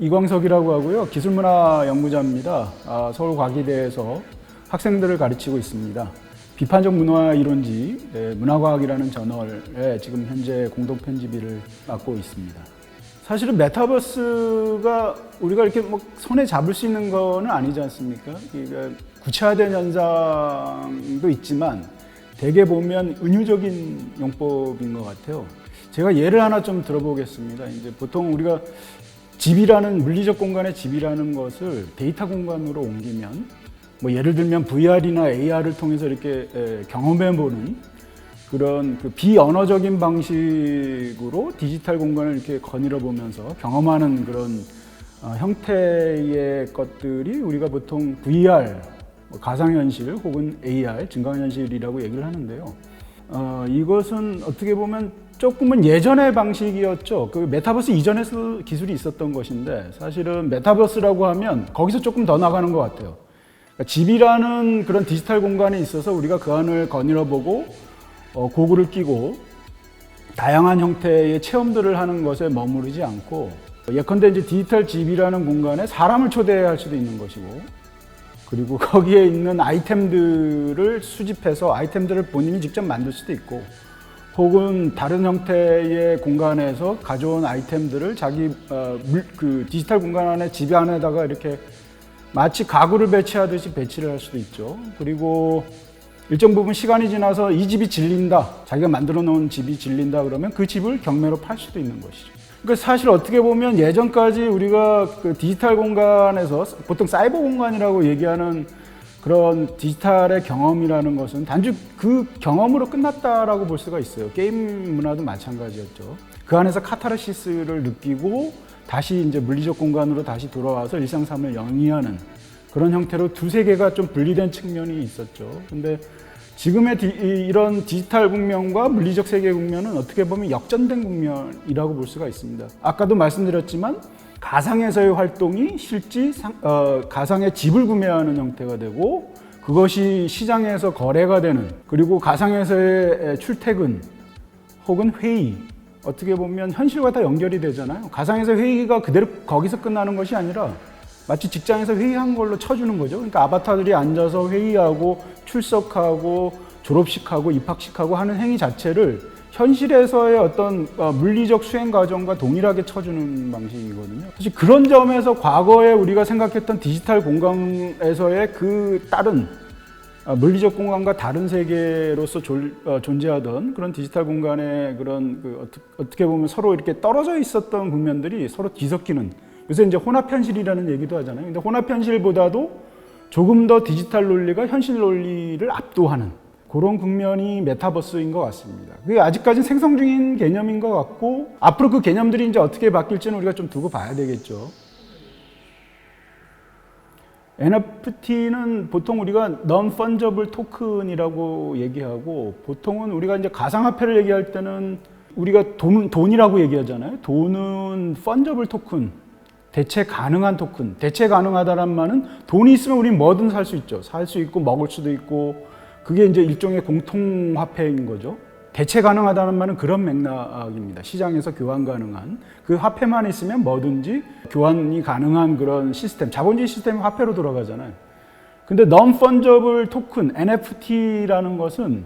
이광석이라고 하고요. 기술문화연구자입니다. 서울과기대에서 학생들을 가르치고 있습니다. 비판적 문화 이론지 문화과학이라는 저널에 지금 현재 공동 편집위를 맡고 있습니다. 사실은 메타버스가 우리가 이렇게 뭐 손에 잡을 수 있는 거는 아니지 않습니까? 그러니까 구체화된 현상도 있지만 대개 보면 은유적인 용법인 것 같아요. 제가 예를 하나 좀 들어보겠습니다. 이제 보통 우리가 집이라는 물리적 공간의 집이라는 것을 데이터 공간으로 옮기면 뭐 예를 들면 VR이나 AR을 통해서 이렇게 경험해보는 그런 그 비언어적인 방식으로 디지털 공간을 이렇게 거닐어 보면서 경험하는 그런 형태의 것들이 우리가 보통 VR, 가상현실 혹은 AR, 증강현실이라고 얘기를 하는데요. 이것은 어떻게 보면 조금은 예전의 방식이었죠. 그 메타버스 이전에서 기술이 있었던 것인데 사실은 메타버스라고 하면 거기서 조금 더 나가는 것 같아요. 그러니까 집이라는 그런 디지털 공간에 있어서 우리가 그 안을 거닐어 보고 고글을 끼고 다양한 형태의 체험들을 하는 것에 머무르지 않고 예컨대 이제 디지털 집이라는 공간에 사람을 초대할 수도 있는 것이고 그리고 거기에 있는 아이템들을 수집해서 아이템들을 본인이 직접 만들 수도 있고 혹은 다른 형태의 공간에서 가져온 아이템들을 자기 그 디지털 공간 안에 집 안에다가 이렇게 마치 가구를 배치하듯이 배치를 할 수도 있죠. 그리고 일정 부분 시간이 지나서 이 집이 질린다, 자기가 만들어 놓은 집이 질린다 그러면 그 집을 경매로 팔 수도 있는 것이죠. 그러니까 사실 어떻게 보면 예전까지 우리가 그 디지털 공간에서 보통 사이버 공간이라고 얘기하는 그런 디지털의 경험이라는 것은 단지 그 경험으로 끝났다라고 볼 수가 있어요. 게임 문화도 마찬가지였죠. 그 안에서 카타르시스를 느끼고 다시 이제 물리적 공간으로 다시 돌아와서 일상삶을 영위하는 그런 형태로 두세 개가 좀 분리된 측면이 있었죠. 근데 지금의 이런 디지털 국면과 물리적 세계 국면은 어떻게 보면 역전된 국면이라고 볼 수가 있습니다. 아까도 말씀드렸지만 가상에서의 활동이 실제 가상의 집을 구매하는 형태가 되고 그것이 시장에서 거래가 되는 그리고 가상에서의 출퇴근 혹은 회의 어떻게 보면 현실과 다 연결이 되잖아요. 가상에서 회의가 그대로 거기서 끝나는 것이 아니라 마치 직장에서 회의한 걸로 쳐주는 거죠. 그러니까 아바타들이 앉아서 회의하고 출석하고 졸업식하고 입학식하고 하는 행위 자체를 현실에서의 어떤 물리적 수행 과정과 동일하게 쳐주는 방식이거든요. 사실 그런 점에서 과거에 우리가 생각했던 디지털 공간에서의 그 다른 물리적 공간과 다른 세계로서 존재하던 그런 디지털 공간의 그런 어떻게 보면 서로 이렇게 떨어져 있었던 국면들이 서로 뒤섞이는 요새 이제 혼합현실이라는 얘기도 하잖아요. 근데 혼합현실보다도 조금 더 디지털 논리가 현실 논리를 압도하는 그런 국면이 메타버스인 것 같습니다. 그게 아직까지는 생성 중인 개념인 것 같고 앞으로 그 개념들이 이제 어떻게 바뀔지는 우리가 좀 두고 봐야 되겠죠. NFT는 보통 우리가 Non-Fungible Token이라고 얘기하고 보통은 우리가 이제 가상화폐를 얘기할 때는 우리가 돈이라고 얘기하잖아요. 돈은 Fungible Token, 대체 가능한 토큰. 대체 가능하다는 말은 돈이 있으면 우리는 뭐든 살 수 있죠. 살 수 있고 먹을 수도 있고 그게 이제 일종의 공통화폐인 거죠. 대체 가능하다는 말은 그런 맥락입니다. 시장에서 교환 가능한 그 화폐만 있으면 뭐든지 교환이 가능한 그런 시스템, 자본주의 시스템이 화폐로 돌아가잖아요. 근데 Non-Fungible Token, NFT라는 것은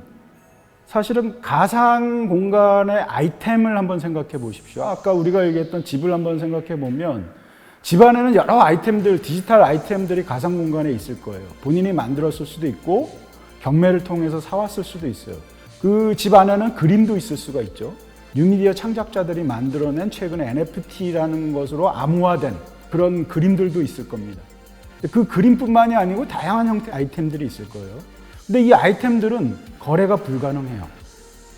사실은 가상 공간의 아이템을 한번 생각해 보십시오. 아까 우리가 얘기했던 집을 한번 생각해 보면 집 안에는 여러 아이템들, 디지털 아이템들이 가상 공간에 있을 거예요. 본인이 만들었을 수도 있고 경매를 통해서 사왔을 수도 있어요. 그 집 안에는 그림도 있을 수가 있죠. 뉴미디어 창작자들이 만들어낸 최근에 NFT라는 것으로 암호화된 그런 그림들도 있을 겁니다. 그 그림뿐만이 아니고 다양한 형태의 아이템들이 있을 거예요. 근데 이 아이템들은 거래가 불가능해요.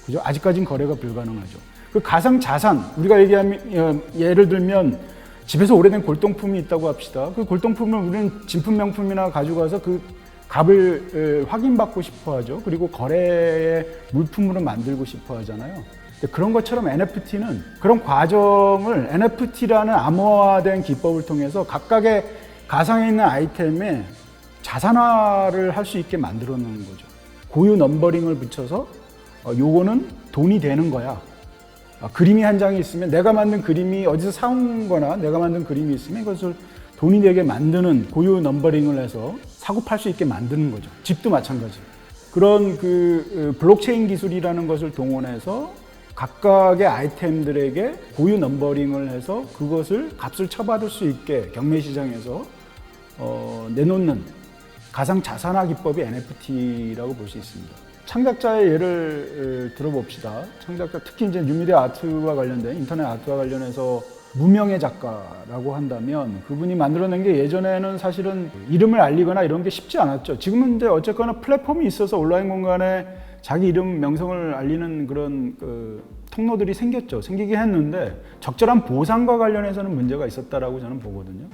그죠? 아직까지는 거래가 불가능하죠. 그 가상 자산, 우리가 얘기하면, 예를 들면 집에서 오래된 골동품이 있다고 합시다. 그 골동품을 우리는 진품명품이나 가져가서 그 값을 확인받고 싶어 하죠. 그리고 거래의 물품으로 만들고 싶어 하잖아요. 그런 것처럼 NFT는 그런 과정을 NFT라는 암호화된 기법을 통해서 각각의 가상에 있는 아이템에 자산화를 할 수 있게 만들어 놓는 거죠. 고유 넘버링을 붙여서 요거는 돈이 되는 거야. 그림이 한 장이 있으면 내가 만든 그림이 어디서 사온 거나 내가 만든 그림이 있으면 이것을 돈이 되게 만드는 고유 넘버링을 해서 사고 팔 수 있게 만드는 거죠. 집도 마찬가지. 그런 블록체인 기술이라는 것을 동원해서 각각의 아이템들에게 고유 넘버링을 해서 그것을 값을 쳐받을 수 있게 경매 시장에서 내놓는 가상 자산화 기법이 NFT라고 볼 수 있습니다. 창작자의 예를 들어봅시다. 창작자, 특히 이제 뉴미디어 아트와 관련된 인터넷 아트와 관련해서 무명의 작가라고 한다면 그분이 만들어낸 게 예전에는 사실은 이름을 알리거나 이런 게 쉽지 않았죠. 지금은 이제 어쨌거나 플랫폼이 있어서 온라인 공간에 자기 이름 명성을 알리는 그런 통로들이 생기긴 했는데 적절한 보상과 관련해서는 문제가 있었다라고 저는 보거든요.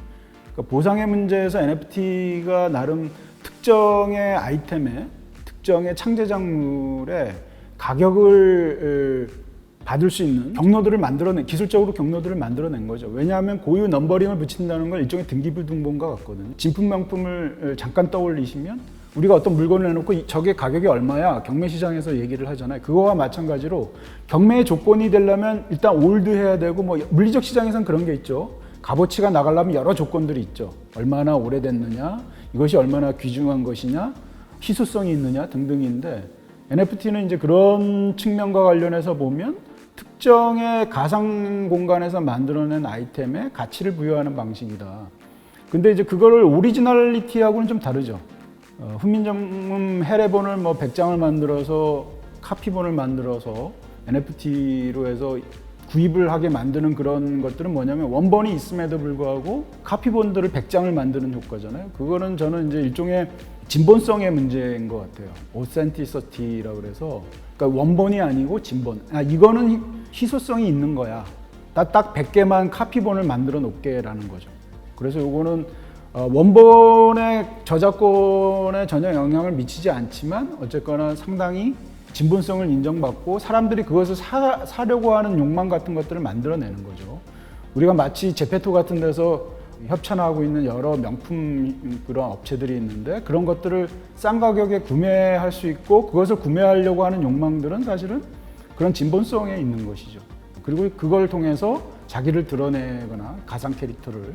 그러니까 보상의 문제에서 NFT가 나름 특정의 아이템에 특정의 창제작물에 가격을 받을 수 있는 경로들을 기술적으로 경로들을 만들어낸 거죠. 왜냐하면 고유 넘버링을 붙인다는 건 일종의 등기부등본과 같거든요. 진품 명품을 잠깐 떠올리시면 우리가 어떤 물건을 내놓고 저게 가격이 얼마야? 경매 시장에서 얘기를 하잖아요. 그거와 마찬가지로 경매의 조건이 되려면 일단 올드해야 되고 뭐 물리적 시장에서는 그런 게 있죠. 값어치가 나가려면 여러 조건들이 있죠. 얼마나 오래됐느냐, 이것이 얼마나 귀중한 것이냐, 희소성이 있느냐 등등인데 NFT는 이제 그런 측면과 관련해서 보면 특정의 가상 공간에서 만들어낸 아이템에 가치를 부여하는 방식이다. 근데 이제 그거를 오리지널리티하고는 좀 다르죠. 훈민정음 해례본을 뭐 100장을 만들어서 카피본을 만들어서 NFT로 해서 구입을 하게 만드는 그런 것들은 뭐냐면 원본이 있음에도 불구하고 카피본들을 100장을 만드는 효과잖아요. 그거는 저는 이제 일종의 진본성의 문제인 것 같아요. Authenticity라고 그래서 그러니까 원본이 아니고 진본. 이거는 희소성이 있는 거야. 나 딱 100개만 카피본을 만들어 놓게라는 거죠. 그래서 이거는 원본의 저작권에 전혀 영향을 미치지 않지만 어쨌거나 상당히 진본성을 인정받고 사람들이 그것을 사려고 하는 욕망 같은 것들을 만들어내는 거죠. 우리가 마치 제페토 같은 데서 협찬하고 있는 여러 명품 그런 업체들이 있는데 그런 것들을 싼 가격에 구매할 수 있고 그것을 구매하려고 하는 욕망들은 사실은 그런 진본성에 있는 것이죠. 그리고 그걸 통해서 자기를 드러내거나 가상 캐릭터를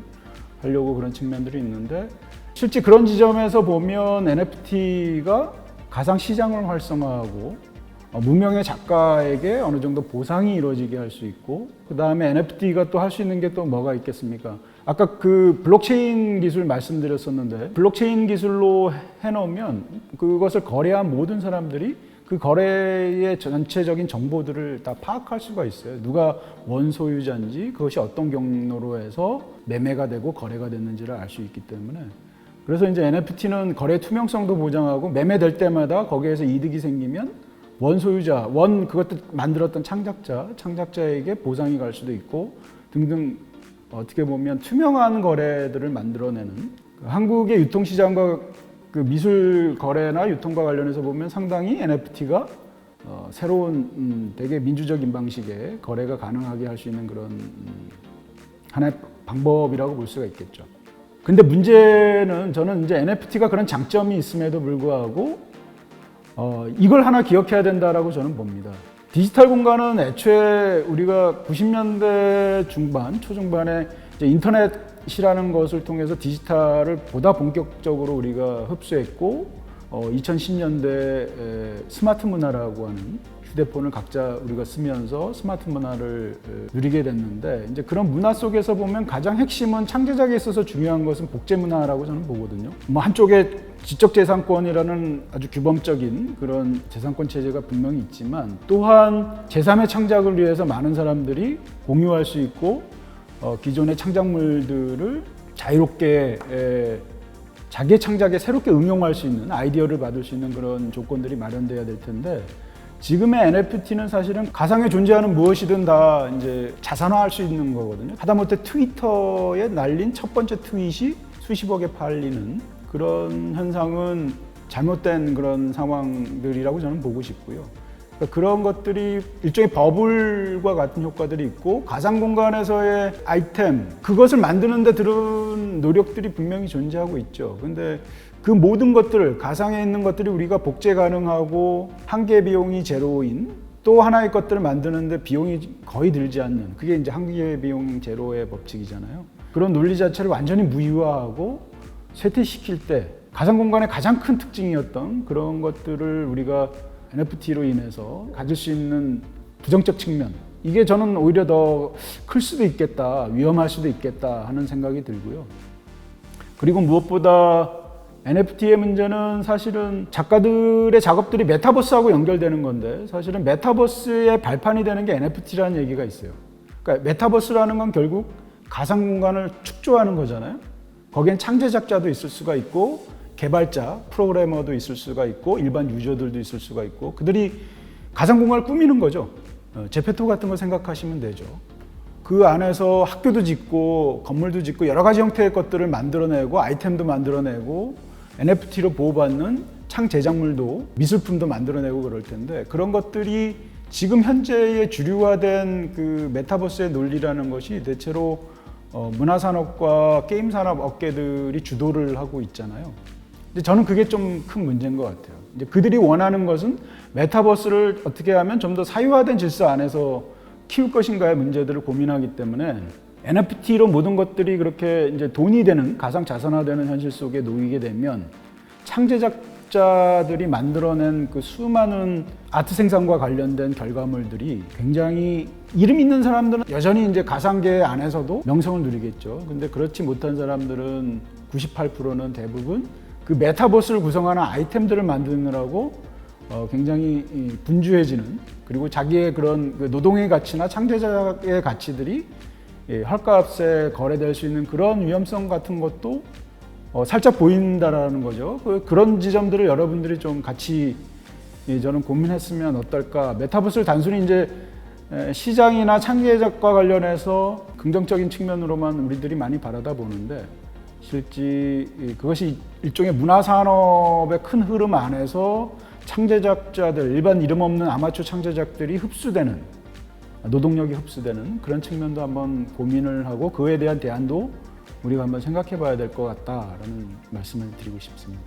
하려고 그런 측면들이 있는데 실제 그런 지점에서 보면 NFT가 가상 시장을 활성화하고 무명의 작가에게 어느 정도 보상이 이루어지게 할 수 있고 그 다음에 NFT가 또 할 수 있는 게 또 뭐가 있겠습니까? 아까 그 블록체인 기술 말씀드렸었는데 블록체인 기술로 해놓으면 그것을 거래한 모든 사람들이 그 거래의 전체적인 정보들을 다 파악할 수가 있어요. 누가 원소유자인지 그것이 어떤 경로로 해서 매매가 되고 거래가 됐는지를 알 수 있기 때문에 그래서 이제 NFT는 거래 투명성도 보장하고 매매될 때마다 거기에서 이득이 생기면 원소유자, 그것도 만들었던 창작자에게 보상이 갈 수도 있고 등등 어떻게 보면 투명한 거래들을 만들어내는 한국의 유통시장과 그 미술 거래나 유통과 관련해서 보면 상당히 NFT가 새로운 되게 민주적인 방식의 거래가 가능하게 할 수 있는 그런 하나의 방법이라고 볼 수가 있겠죠. 근데 문제는 저는 이제 NFT가 그런 장점이 있음에도 불구하고 이걸 하나 기억해야 된다라고 저는 봅니다. 디지털 공간은 애초에 우리가 90년대 중반, 초중반에 이제 인터넷이라는 것을 통해서 디지털을 보다 본격적으로 우리가 흡수했고 2010년대 스마트 문화라고 하는 휴대폰을 각자 우리가 쓰면서 스마트 문화를 누리게 됐는데 이제 그런 문화 속에서 보면 가장 핵심은 창제작에 있어서 중요한 것은 복제 문화라고 저는 보거든요. 뭐 한쪽에 지적재산권이라는 아주 규범적인 그런 재산권 체제가 분명히 있지만 또한 제3의 창작을 위해서 많은 사람들이 공유할 수 있고 기존의 창작물들을 자유롭게 자기의 창작에 새롭게 응용할 수 있는 아이디어를 받을 수 있는 그런 조건들이 마련돼야 될 텐데 지금의 NFT는 사실은 가상에 존재하는 무엇이든 다 이제 자산화할 수 있는 거거든요. 하다못해 트위터에 날린 첫 번째 트윗이 수십억에 팔리는 그런 현상은 잘못된 그런 상황들이라고 저는 보고 싶고요. 그러니까 그런 것들이 일종의 버블과 같은 효과들이 있고 가상 공간에서의 아이템 그것을 만드는 데 들은 노력들이 분명히 존재하고 있죠. 근데 그 모든 것들을 가상에 있는 것들이 우리가 복제 가능하고 한계 비용이 제로인 또 하나의 것들을 만드는데 비용이 거의 들지 않는, 그게 이제 한기회비용 제로의 법칙이잖아요. 그런 논리 자체를 완전히 무효화하고 쇠퇴시킬 때 가상 공간의 가장 큰 특징이었던 그런 것들을 우리가 NFT로 인해서 가질 수 있는 부정적 측면, 이게 저는 오히려 더 클 수도 있겠다, 위험할 수도 있겠다 하는 생각이 들고요. 그리고 무엇보다 NFT의 문제는 사실은 작가들의 작업들이 메타버스하고 연결되는 건데, 사실은 메타버스의 발판이 되는 게 NFT라는 얘기가 있어요. 그러니까 메타버스라는 건 결국 가상 공간을 축조하는 거잖아요. 거기엔 창제작자도 있을 수가 있고, 개발자, 프로그래머도 있을 수가 있고, 일반 유저들도 있을 수가 있고, 그들이 가상 공간을 꾸미는 거죠. 제페토 같은 거 생각하시면 되죠. 그 안에서 학교도 짓고 건물도 짓고 여러 가지 형태의 것들을 만들어내고 아이템도 만들어내고 NFT로 보호받는 창제작물도, 미술품도 만들어내고 그럴 텐데, 그런 것들이 지금 현재의 주류화된 그 메타버스의 논리라는 것이 대체로 문화산업과 게임산업 업계들이 주도를 하고 있잖아요. 근데 저는 그게 좀 큰 문제인 것 같아요. 이제 그들이 원하는 것은 메타버스를 어떻게 하면 좀 더 사유화된 질서 안에서 키울 것인가의 문제들을 고민하기 때문에 NFT로 모든 것들이 그렇게 이제 돈이 되는, 가상 자산화되는 현실 속에 놓이게 되면 창제작자들이 만들어낸 그 수많은 아트 생산과 관련된 결과물들이 굉장히 이름 있는 사람들은 여전히 이제 가상계 안에서도 명성을 누리겠죠. 근데 그렇지 못한 사람들은 98%는 대부분 그 메타버스를 구성하는 아이템들을 만드느라고 굉장히 분주해지는, 그리고 자기의 그런 노동의 가치나 창제작의 가치들이 헐값에 거래될 수 있는 그런 위험성 같은 것도 살짝 보인다라는 거죠. 그런 지점들을 여러분들이 좀 같이 저는 고민했으면 어떨까. 메타버스를 단순히 이제 시장이나 창제작과 관련해서 긍정적인 측면으로만 우리들이 많이 바라다 보는데, 실제 그것이 일종의 문화산업의 큰 흐름 안에서 창제작자들, 일반 이름 없는 아마추어 창제작들이 흡수되는, 노동력이 흡수되는 그런 측면도 한번 고민을 하고 그에 대한 대안도 우리가 한번 생각해 봐야 될 것 같다라는 말씀을 드리고 싶습니다.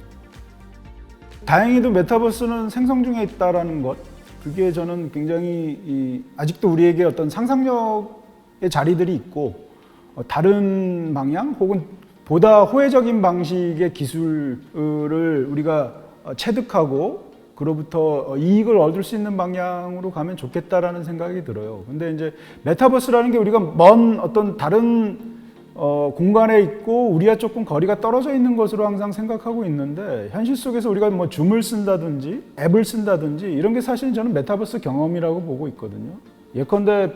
다행히도 메타버스는 생성 중에 있다라는 것, 그게 저는 굉장히 아직도 우리에게 어떤 상상력의 자리들이 있고, 다른 방향 혹은 보다 호혜적인 방식의 기술을 우리가 체득하고 그로부터 이익을 얻을 수 있는 방향으로 가면 좋겠다라는 생각이 들어요. 근데 이제 메타버스라는 게 우리가 먼 어떤 다른 공간에 있고 우리와 조금 거리가 떨어져 있는 것으로 항상 생각하고 있는데, 현실 속에서 우리가 뭐 줌을 쓴다든지 앱을 쓴다든지 이런 게 사실 저는 메타버스 경험이라고 보고 있거든요. 예컨대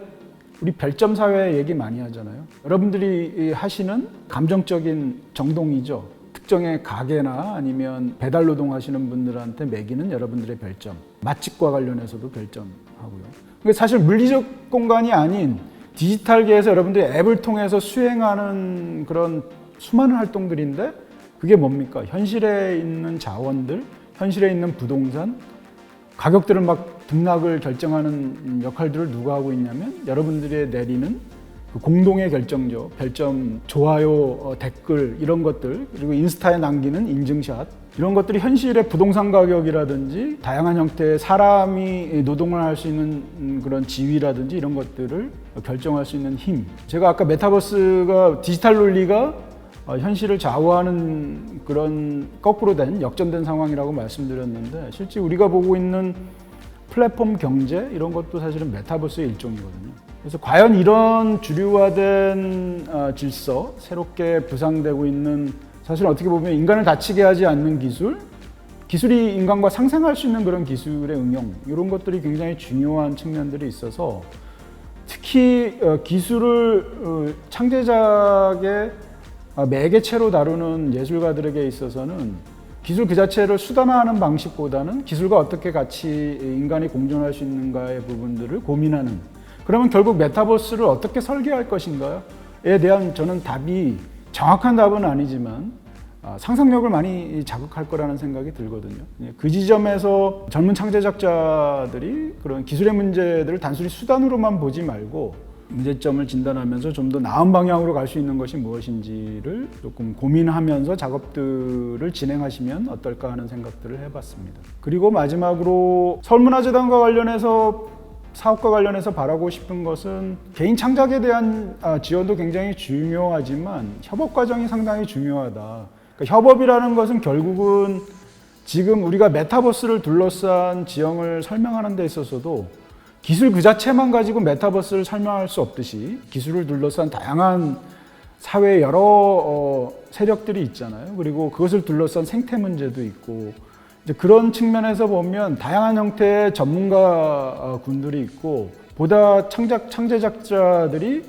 우리 별점 사회 얘기 많이 하잖아요. 여러분들이 하시는 감정적인 정동이죠. 특정의 가게나 아니면 배달 노동 하시는 분들한테 매기는 여러분들의 별점, 맛집과 관련해서도 별점하고요. 사실 물리적 공간이 아닌 디지털계에서 여러분들이 앱을 통해서 수행하는 그런 수많은 활동들인데, 그게 뭡니까? 현실에 있는 자원들, 현실에 있는 부동산, 가격들을 막 등락을 결정하는 역할들을 누가 하고 있냐면 여러분들이 내리는 그 공동의 결정죠. 별점, 좋아요, 댓글 이런 것들, 그리고 인스타에 남기는 인증샷, 이런 것들이 현실의 부동산 가격이라든지 다양한 형태의 사람이 노동을 할 수 있는 그런 지위라든지 이런 것들을 결정할 수 있는 힘. 제가 아까 메타버스가 디지털 논리가 현실을 좌우하는 그런 거꾸로 된 역전된 상황이라고 말씀드렸는데, 실제 우리가 보고 있는 플랫폼 경제 이런 것도 사실은 메타버스의 일종이거든요. 그래서 과연 이런 주류화된 질서, 새롭게 부상되고 있는, 사실 어떻게 보면 인간을 다치게 하지 않는 기술이 인간과 상생할 수 있는 그런 기술의 응용, 이런 것들이 굉장히 중요한 측면들이 있어서, 특히 기술을 창제작의 매개체로 다루는 예술가들에게 있어서는 기술 그 자체를 수단화하는 방식보다는 기술과 어떻게 같이 인간이 공존할 수 있는가의 부분들을 고민하는, 그러면 결국 메타버스를 어떻게 설계할 것인가에 대한 저는 답이, 정확한 답은 아니지만 상상력을 많이 자극할 거라는 생각이 들거든요. 그 지점에서 젊은 창제작자들이 그런 기술의 문제들을 단순히 수단으로만 보지 말고 문제점을 진단하면서 좀 더 나은 방향으로 갈 수 있는 것이 무엇인지를 조금 고민하면서 작업들을 진행하시면 어떨까 하는 생각들을 해봤습니다. 그리고 마지막으로 서울문화재단과 관련해서 사업과 관련해서 바라고 싶은 것은 개인 창작에 대한 지원도 굉장히 중요하지만 협업 과정이 상당히 중요하다. 그러니까 협업이라는 것은 결국은 지금 우리가 메타버스를 둘러싼 지형을 설명하는 데 있어서도 기술 그 자체만 가지고 메타버스를 설명할 수 없듯이 기술을 둘러싼 다양한 사회의 여러 세력들이 있잖아요. 그리고 그것을 둘러싼 생태 문제도 있고 이제 그런 측면에서 보면 다양한 형태의 전문가 군들이 있고 보다 창제작자들이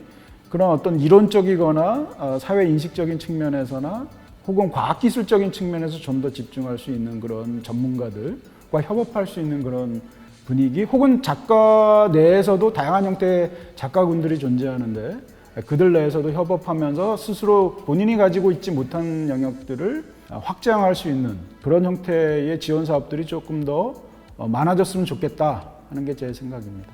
그런 어떤 이론적이거나 사회 인식적인 측면에서나 혹은 과학기술적인 측면에서 좀 더 집중할 수 있는 그런 전문가들과 협업할 수 있는 그런 분위기 혹은 작가 내에서도 다양한 형태의 작가군들이 존재하는데 그들 내에서도 협업하면서 스스로 본인이 가지고 있지 못한 영역들을 확장할 수 있는 그런 형태의 지원 사업들이 조금 더 많아졌으면 좋겠다 하는 게 제 생각입니다.